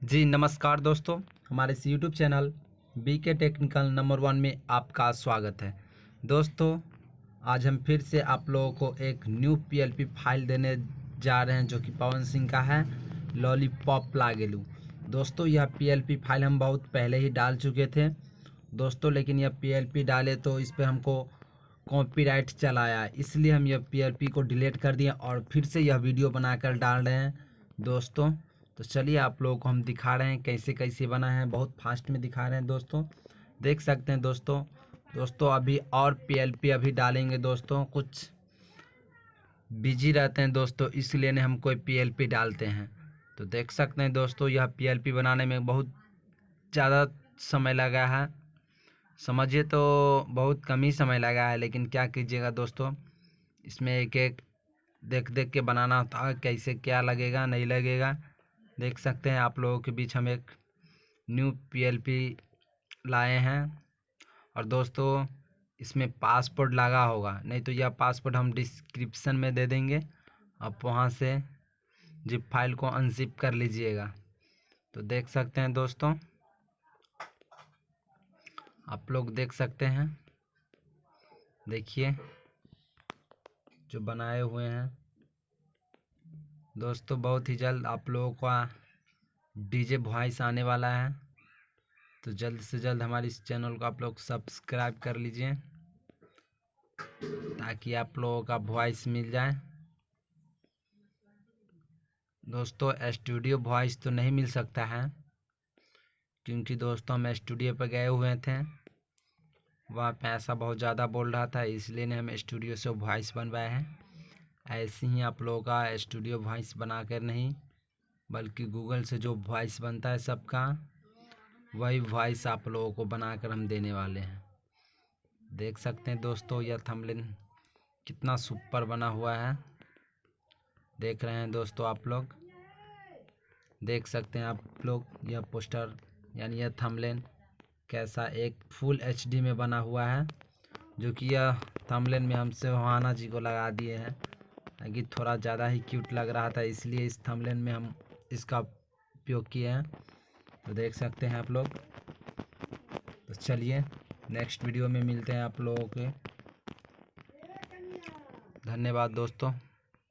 जी नमस्कार दोस्तों, हमारे इस YouTube channel BK technical number 1 में आपका स्वागत है। दोस्तों आज हम फिर से आप लोगों को एक न्यू पीएलपी फाइल देने जा रहे हैं जो कि पवन सिंह का है, लॉलीपॉप लागेलू। दोस्तों यह पीएलपी फाइल हम बहुत पहले ही डाल चुके थे दोस्तों, लेकिन यह पीएलपी डाले तो इस पर हमको कॉपीराइट चला आया, इसलिए हम यह पीएलपी को डिलीट कर दिए और फिर से यह वीडियो बनाकर डाल रहे हैं दोस्तों। तो चलिए आप लोगों को हम दिखा रहे हैं कैसे कैसे बना है, बहुत फास्ट में दिखा रहे हैं दोस्तों, देख सकते हैं दोस्तों अभी और पीएलपी अभी डालेंगे दोस्तों, कुछ बिजी रहते हैं दोस्तों, इसलिए हम कोई पीएलपी डालते हैं। तो देख सकते हैं दोस्तों यह पीएलपी बनाने में बहुत ज़्यादा समय लगा है, समझिए तो बहुत कम ही समय लगा है, लेकिन क्या कीजिएगा दोस्तों, इसमें एक एक देख देख के बनाना होता है कैसे क्या लगेगा नहीं लगेगा। देख सकते हैं आप लोगों के बीच हम एक न्यू पीएलपी लाए हैं और दोस्तों इसमें पासवर्ड लगा होगा, नहीं तो यह पासवर्ड हम डिस्क्रिप्शन में दे देंगे, आप वहां से जिप फाइल को अनजिप कर लीजिएगा। तो देख सकते हैं दोस्तों, आप लोग देख सकते हैं, देखिए जो बनाए हुए हैं दोस्तों। बहुत ही जल्द आप लोगों का डीजे वॉइस आने वाला है, तो जल्द से जल्द हमारे इस चैनल को आप लोग सब्सक्राइब कर लीजिए ताकि आप लोगों का वॉइस मिल जाए दोस्तों। स्टूडियो वॉइस तो नहीं मिल सकता है क्योंकि दोस्तों हम स्टूडियो पर गए हुए थे, वहाँ पैसा बहुत ज़्यादा बोल रहा था, इसलिए ने हम स्टूडियो से वॉइस बनवाए हैं। ऐसे ही आप लोगों का स्टूडियो वॉइस बना कर नहीं, बल्कि गूगल से जो वॉइस बनता है सबका, वही वॉइस आप लोगों को बनाकर हम देने वाले हैं। देख सकते हैं दोस्तों यह थंबनेल कितना सुपर बना हुआ है, देख रहे हैं दोस्तों, आप लोग देख सकते हैं आप लोग यह पोस्टर यानी यह थंबनेल कैसा एक फुल एचडी में बना हुआ है, जो कि यह थंबनेल में हम सुहाना जी को लगा दिए हैं ताकि थोड़ा ज़्यादा ही क्यूट लग रहा था, इसलिए इस थंबनेल में हम इसका उपयोग किए हैं। तो देख सकते हैं आप लोग। तो चलिए नेक्स्ट वीडियो में मिलते हैं आप लोगों के। धन्यवाद दोस्तों।